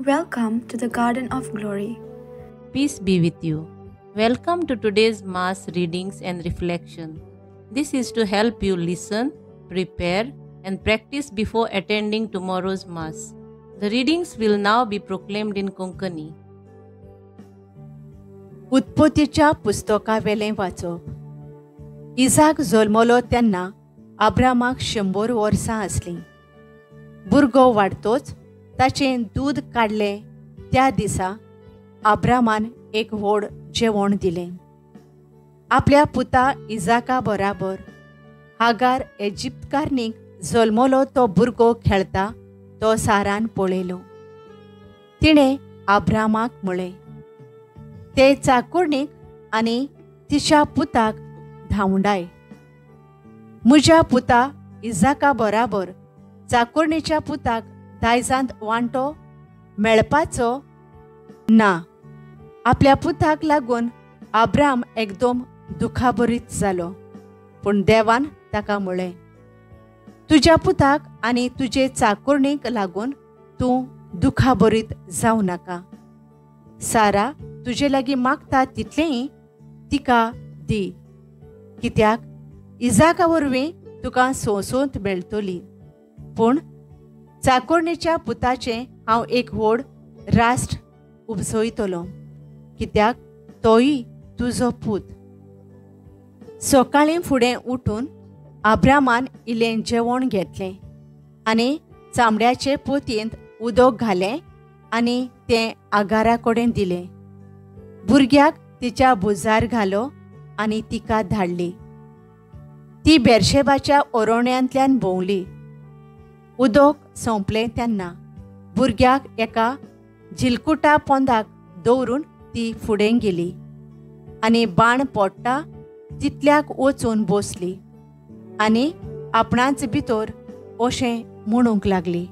Welcome to the Garden of Glory. Peace be with you. Welcome to today's Mass readings and reflection. This is to help you listen, prepare, and practice before attending tomorrow's Mass. The readings will now be proclaimed in Konkani. उत्पत्तीच्या पुस्तकावेलें वाचप. इजाक जल्मलो तेन्ना अब्रामाक 100 वर्सां आसलीं. भुरगो वाडतोच ताचें दूद काडलें त्या दिसा अब्रामान एक व्हड जेवण दिलें. आपल्या पुता इजाका बराबर हागार इजिप्तकारनीक जल्मलो तो भुरगो खेळटा तो सारान पळयलो. तिणें अब्रामाक म्हळें, ते चाकुर्णीक आनी तिच्या पुताक धांवडाय. म्हज्या पुता इजाका बराबर चाकुर्णीच्या पुताक दायजांत वांटो मेळपाचो ना. आपल्या पुताक लागून अब्राम एकदम दुखाभरीत जालो. पूण देवान ताका म्हळें, तुज्या पुताक आनी तुजे चाकुर्णीक लागून तूं दुखाभरीत जावं नाका. सारा तुजे लागीं मागता तितलेंय तिका दी, कित्याक इजाका वरवीं तुका सोंसूंत मेळटली. पूण चाकुर्णीच्या पुताचें हांव एक व्हड राष्ट्र उबसयतलों, कित्याक तोय तुजो पूत. सकाळीं फुडें उठून अब्रामान इल्लें जेवण घेतलें आनी चामड्याचे पोतयेंत उदक घालें आनी तें आगारा कडेन दिलें. भुरग्याक तिच्या भुजार घालो आनी तिका धाडली. ती बेर्शेबाच्या ओरोण्यांतल्यान भोंवली. उदक सोंपलें तेन्ना भुरग्याक एका झिलकुटा पोंदाक दवरून ती फुडें गेली आनी बाण पडटा तितल्याक वचून बसली आनी आपणाच भितर अशें म्हणूंक लागली,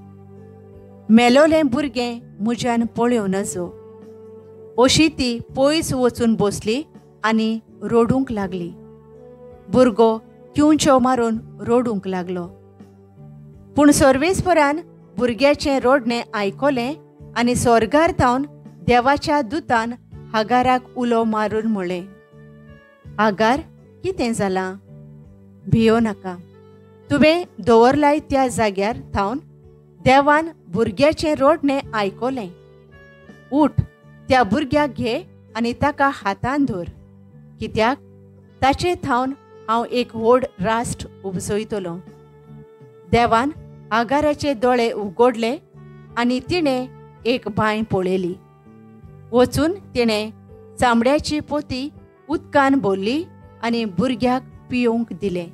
मेलोलें भुरगें म्हज्यान पळयों नजो. अशी ती पयस वचून बसली आनी रडूंक लागली. भुरगो किंवच्यो मारून रडूंक लागलो. पूण सर्वेस्परान भुरग्याचें रडणें आयकलें आनी स्वर्गार थावन देवाच्या दुतान हागाराक उलो मारून म्हळें, हागार, कितें जालां? भियो नाका. तुवें दवरलाय त्या जाग्यार थावन देवान भुरग्याचें रडणें आयकलें. उठ, त्या भुरग्याक घे आनी ताका हातान धर, कित्याक ताचे थावन हांव एक व्हड राष्ट्र उबसयतलों. देवान आगाराचे दोळे उगडले आनी तिणें एक बांय पळयली. वचून तिणें चामड्याची पोती उदकान भरली आनी भुरग्याक पिवूंक दिलें.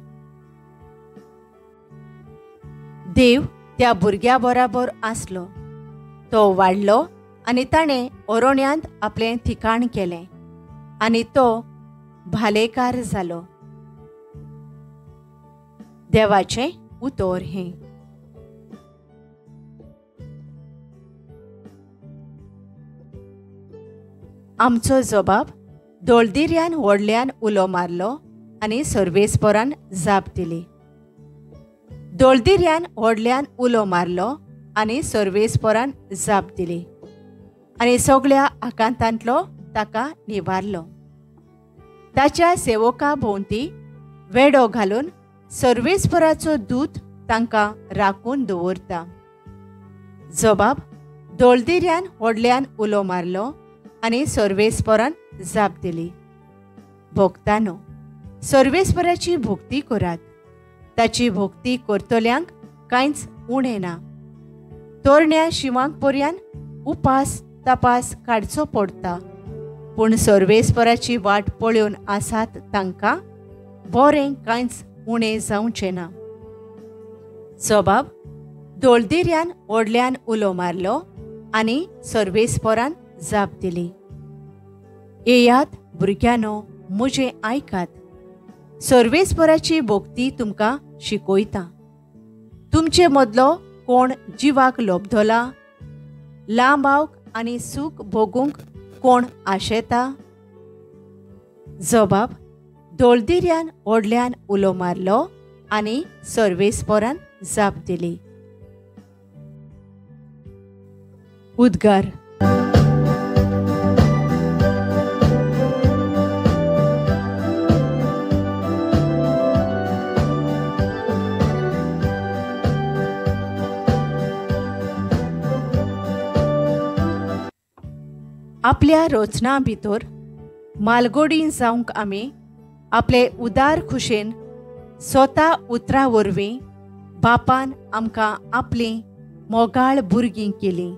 देव त्या भुरग्या बराबर आसलो. तो वाडलो आनी ताणें ओरोण्यांत आपलें ठिकाण केलें आनी तो भालेकार जालो. देवाचें उतर हें. आमचो जबाब दोळदिर्यान व्हडल्यान उलो मारलो आनी सर्वेस्परान जाप दिली. दोळदिर्यान व्हडल्यान उलो मारलो आनी सर्वेस्परान जाप दिली आनी सगळ्या आकांतांतलो ताका निवारलो. ताच्या सेवका भोंवती वेडो घालून सर्वेस्पराचो दूत तांकां राखून दवरता. जबाब दोळदिर्यान व्हडल्यान उलो मारलो आनी सर्वेस्परान जाप दिली. भोगतानो, सर्वेस्पराची भोक्ती करात. ताची भोक्ती करतल्यांक कांयच उणें ना. तोरण्या शिवांक पर्यान उपास तपास काडचो पडटा, पूण सर्वेस्पराची वाट पळोवन आसात तांकां बरें कांयच उणें जावचें ना. जबाब दोळदिर्यान व्हडल्यान उलो मारलो आनी सर्वेस्परान जाप दिली. येयात भुरग्यानो, म्हजें आयकात. सर्वेस्पराची भोक्ती तुमकां शिकयता. तुमचे मदलो कोण जिवाक लोबधोला, लांबावक आनी सूख भोगूंक कोण आशेता? जबाब दोळदिर्यान व्हडल्यान उलो मारलो आनी सर्वेस्परान जाप दिली. उद्गार. आपल्या रोचना भितर मालगोडीन जावंक आमी आपले उदार खुशेन स्वता उतरा वरवीं बापान आमकां आपलीं मोगाळ भुरगीं केलीं.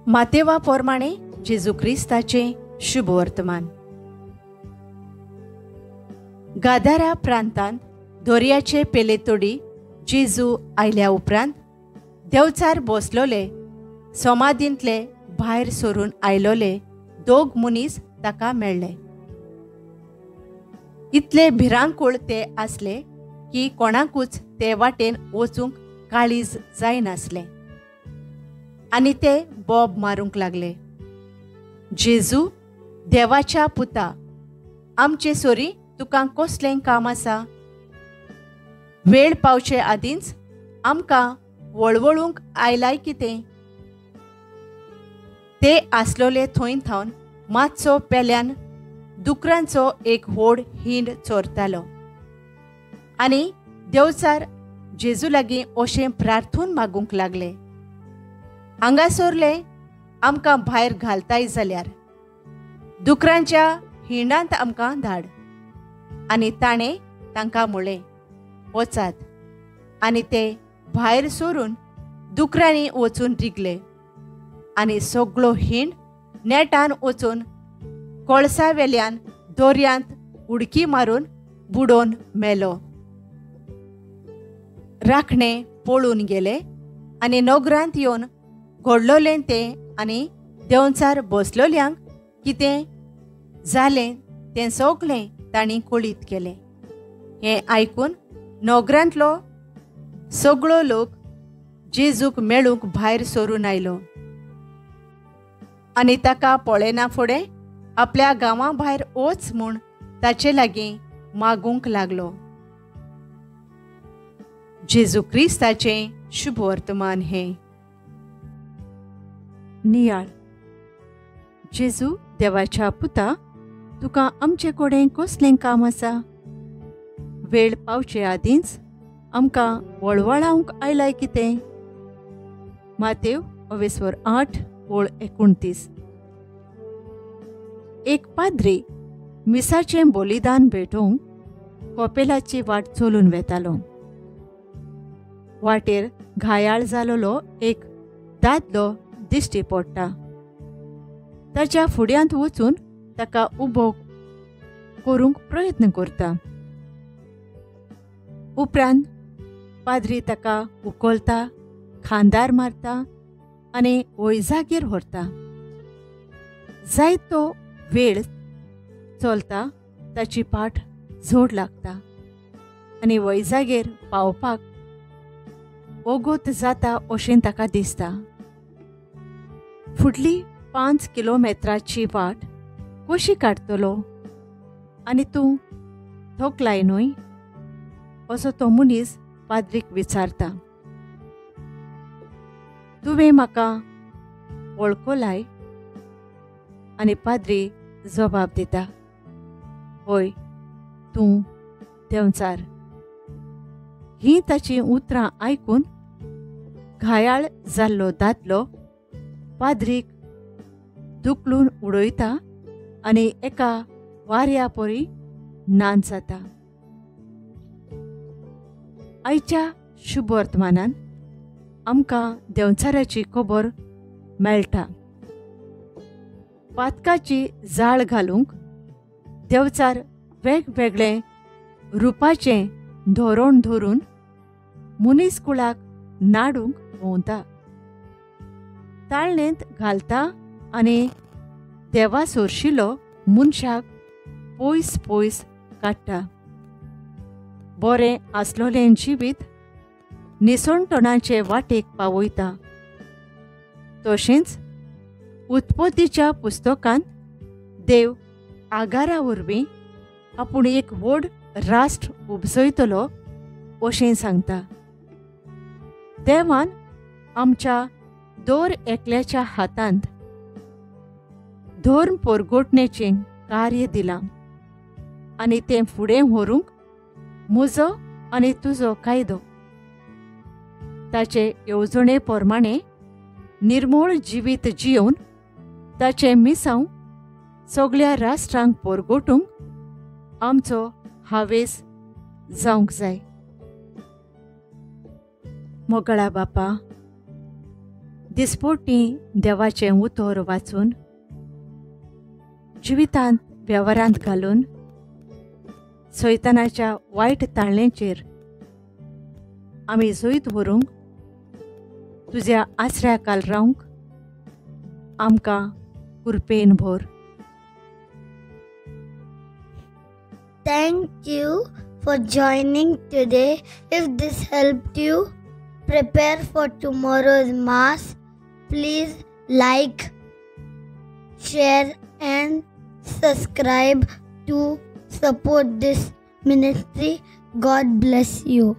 मातेवा पोरमाणे जेजू क्रिस्ताचे शुभ वर्तमान. गादारा प्रांतांत दर्याचे पेलेतोडी जेजू आयल्या उपरांत देवचार बसलोले समाधींतले भायर सरून आयलोले दोग मनीस ताका मेळ्ळे. इतले भिरांकूळ ते आसले की कोणाकूच ते वाटेन वचूंक काळीज जायनासलें आनी ते बोब मारूंक लागले. जेजू, देवाच्या पुता, आमचे सोरी तुका कसलें काम आसा? वेळ पावचे आदींच आमकां वळवळूंक आयलाय कितें? ते आसलोले थंय थावन मातसो पेल्यान दुकरांचो एक व्हड हिंड चोरतालो आनी देवचार जेजू लागीं अशें प्रार्थून मागूंक लागले, हांगासरले आमकां भायर घालताय जाल्यार दुकरांच्या हिंडांत आमकां धाड. आनी ताणें तांकां म्हळें, वचात. आनी ते भायर सरून दुकरांनी वचून रिगले आनी सगळो हिंड नेटान वचून कोळसावेल्यान दर्यांत उडकी मारून बुडोवन मेलो. राखणे पळून गेले आनी नोगरांत येवन घडलोलें तें आनी देंवचार बसलोल्यांक कितें जालें तें सगळें तांणी कळीत केलें. हें आयकून नोगरांतलो सगळो लोक जेजूक मेळूंक भायर सरून आयलो आनी ताका पळयना फुडें आपल्या गांवा भायर वच म्हूण ताचे लागीं मागूंक लागलो. जेजू क्रिस्ताचें शुभ वर्तमान हें. नियाळ. जेजू, देवाच्या पुता, तुका आमचे कडेन कसलें काम आसा? वेळ पावचे आदींच आमकां वळवळावंक आयलाय कितें? मातेव 8:29. एक पाद्री मिसाचें बलिदान भेटोवंक कपेलाची वाट चलून वेतालो. वाटेर घायाळ जालोलो एक दादलो दिश्टी पडटा. ताच्या फुड्यांत वचून ताका उबो करूंक प्रयत्न करता. उपरांत पाद्री ताका उखलता, खांदार मारता आनी वैजागेर व्हरता. जायतो वेळ चलता ताची पाठ झोड लागता आनी वैजागेर पावपाक ओगोत जाता अशें ताका दिसता. फुडली 5 किलोमिटराची वाट कशी काडटलो आनी तूं थकलाय न्हय? असो तो मनीस पाद्रीक विचारता. तुवें म्हाका वळखलाय? आनी पाद्री जबाब दिता, होय, तूं देंवचार. ही ताची उतरां आयकून घायाळ जाल्लो दादलो पाद्रीक दुखलून उडयता आनी एका वाऱ्या परी नाच जाता. आयच्या शुभ वर्तमानान आमकां देंवचाराची खबर मेळटा. पातकाची जाळ घालूंक देंवचार वेगवेगळे रुपाचें धोरण धरून मनीसकुळाक नाडूंक भोंवता. ताळणेंत घालता आनी देवा सोरशिल्लो मनशाक पयस पयस काडटा. बरें आसलोलें जिवीत निसणटणाचे वाटेक पावयता. तशेंच उत्पत्तीच्या पुस्तकांत देव आगारा वरवीं आपूण एक व्हड राष्ट्र उपजयतलो अशें सांगता. देवान आमच्या दर एकल्याच्या हातांत धर्म परगोटणेचें कार्य दिलां आनी तें फुडें व्हरूंक म्हजो आनी तुजो कायदो. ताचे येवजणे प्रमाणें निर्मळ जिवीत जियोवन ताचे मिसांव सगळ्या राष्ट्रांक परगोटूंक आमचो हावेस जावंक जाय. मोगळा बापा, दिसपट्टी देवाचें उतर वाचून जिवितांत वेव्हारांत घालून सैतानाच्या वायट ताळणेचेर आमी जैत व्हरूंक तुज्या आसऱ्याखाल रावंक आमकां कृपेन भर. Thank you for joining today. If this helped you prepare for tomorrow's Mass, please like, share, and subscribe to support this ministry. God bless you.